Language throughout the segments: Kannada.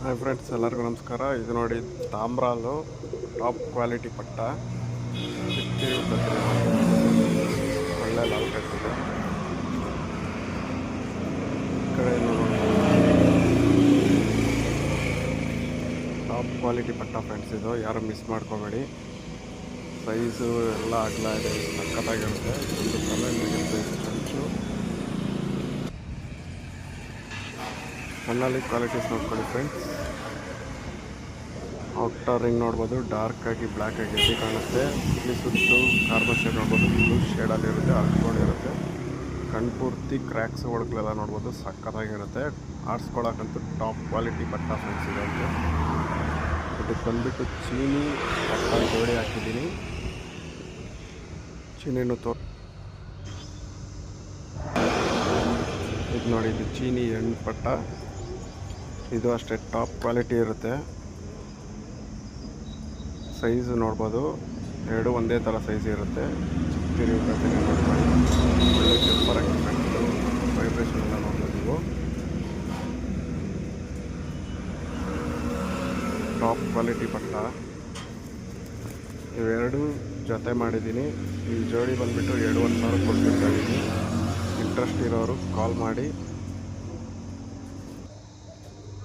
ಹಾಯ್ ಫ್ರೆಂಡ್ಸ್, ಎಲ್ಲರಿಗೂ ನಮಸ್ಕಾರ. ಇದು ನೋಡಿ ತಾಮ್ರಾಲು ಟಾಪ್ ಕ್ವಾಲಿಟಿ ಪಟ್ಟ ಚಿಕ್ಕಿರಿ ಉದ್ದತ್ತಿದೆ ನೋಡಿ. ಒಳ್ಳೆ ಲಾಲ್ ಕಟ್ಟಿದೆ. ಈ ಕಡೆ ನೋಡಿ ಟಾಪ್ ಕ್ವಾಲಿಟಿ ಪಟ್ಟ ಫ್ರೆಂಡ್ಸ್. ಇದು ಯಾರು ಮಿಸ್ ಮಾಡ್ಕೋಬೇಡಿ. ಸೈಜು ಎಲ್ಲ ಅಗಲ ಇದೆ, ಸಕ್ಕತ್ತಾಗಿರುತ್ತೆ. ಒಂದು ಕಲರ್ ಮೀಡಿಯಮ್ ಸೈಜ್ ಚಂಚು ಕಣ್ಣಲ್ಲಿ ಕ್ವಾಲಿಟೀಸ್ ನೋಡ್ಕೊಳ್ಳಿ ಫ್ರೆಂಡ್ಸ್. ಔಟರ್ ರಿಂಗ್ ನೋಡ್ಬೋದು, ಡಾರ್ಕ್ ಆಗಿ ಬ್ಲ್ಯಾಕ್ ಆಗಿ ಎದ್ದು ಕಾಣುತ್ತೆ. ಇಲ್ಲಿ ಸುತ್ತು ಕಾರ್ಬನ್ ಶೇಡ್ ನೋಡ್ಬೋದು, ಬ್ಲೂ ಶೇಡಲ್ಲಿರುತ್ತೆ, ಅರ್ಕೊಂಡಿರುತ್ತೆ. ಕಣ್ಪೂರ್ತಿ ಕ್ರ್ಯಾಕ್ಸ್ ಒಳಗಳೆಲ್ಲ ನೋಡ್ಬೋದು, ಸಕ್ಕತ್ತಾಗಿರುತ್ತೆ. ಆಡಿಸ್ಕೊಳಕ್ಕಂತೂ ಟಾಪ್ ಕ್ವಾಲಿಟಿ ಪಟ್ಟ ಫ್ರೆಂಡ್ಸ್ ಇದೆ. ಅಂತ ಇದಕ್ಕೆ ಬಂದುಬಿಟ್ಟು ಚೀನಿ ಪಟ್ಟ ಜೋಡಿ ಹಾಕಿದ್ದೀನಿ. ಚೀನಿನೂ ಇದು ನೋಡಿ, ಇದು ಚೀನಿ ಹೆಣ್ಣು ಪಟ್ಟ. ಇದು ಅಷ್ಟೇ ಟಾಪ್ ಕ್ವಾಲಿಟಿ ಇರುತ್ತೆ. ಸೈಜು ನೋಡ್ಬೋದು, ಎರಡು ಒಂದೇ ಥರ ಸೈಜ್ ಇರುತ್ತೆ. ಚಿಕ್ಕಿರಿ ಉದ್ದತ್ತಿದೆ ನೋಡ್ಕೊಳ್ಳಿ. ಒಳ್ಳೆ ಟೆಂಪರ್ ಆಗಿ ಫ್ರೆಂಡ್ಸು, ವೈಬ್ರೇಷನ್ ಎಲ್ಲ ನೋಡ್ಬೋದು ನೀವು. ಟಾಪ್ ಕ್ವಾಲಿಟಿ ಪಟ್ಟ ಇವೆರಡು ಜೊತೆ ಮಾಡಿದ್ದೀನಿ. ಈ ಜೋಡಿ ಬಂದುಬಿಟ್ಟು 2,500 ಕೊಡ್ತಿರ್ತಾ ಇದ್ದೀನಿ. ಇಂಟ್ರೆಸ್ಟ್ ಇರೋರು ಕಾಲ್ ಮಾಡಿ.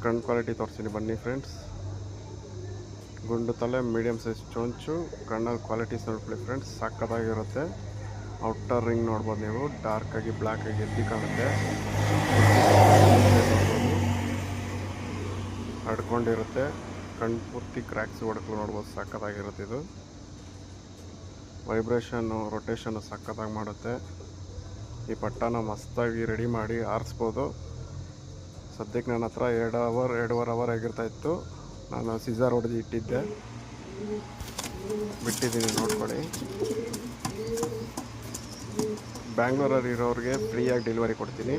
ಕಣ್ಣು ಕ್ವಾಲಿಟಿ ತೋರಿಸ್ತೀನಿ ಬನ್ನಿ ಫ್ರೆಂಡ್ಸ್. ಗುಂಡು ತಲೆ, ಮೀಡಿಯಮ್ ಸೈಜ್ ಚೊಂಚು, ಕಣ್ಣಲ್ಲಿ ಕ್ವಾಲಿಟೀಸ್ ನೋಡ್ಕೊಳ್ಳಿ ಫ್ರೆಂಡ್ಸ್, ಸಕ್ಕತ್ತಾಗಿರುತ್ತೆ. ಔಟರ್ ರಿಂಗ್ ನೋಡ್ಬೋದು ನೀವು, ಡಾರ್ಕ್ ಆಗಿ ಬ್ಲ್ಯಾಕ್ ಆಗಿ ಎದ್ದು ಕಾಣುತ್ತೆ. ನೋಡ್ಬೋದು, ಅಡ್ಕೊಂಡಿರುತ್ತೆ. ಕಣ್ಣು ಪೂರ್ತಿ ಕ್ರ್ಯಾಕ್ಸ್ ಹೊಡ್ಕೊಂಡು ನೋಡ್ಬೋದು, ಸಕ್ಕತ್ತಾಗಿರುತ್ತೆ. ಇದು ವೈಬ್ರೇಷನ್ನು, ರೊಟೇಷನ್ನು ಸಕ್ಕತ್ತಾಗಿ ಮಾಡುತ್ತೆ. ಈ ಪಟ್ಟನ ಮಸ್ತಾಗಿ ರೆಡಿ ಮಾಡಿ ಆರಿಸ್ಬೋದು. ಸದ್ಯಕ್ಕೆ ನನ್ನ ಹತ್ರ 2 ಅವರ್ ಆಗಿರ್ತಾಯಿತ್ತು. ನಾನು ಸಿಜರ್ ಹೊಡೆದು ಇಟ್ಟಿದ್ದೆ, ಬಿಟ್ಟಿದ್ದೀನಿ ನೋಡ್ಕೊಳ್ಳಿ. ಬ್ಯಾಂಗ್ಳೂರಲ್ಲಿ ಇರೋರಿಗೆ ಫ್ರೀಯಾಗಿ ಡೆಲಿವರಿ ಕೊಡ್ತೀನಿ.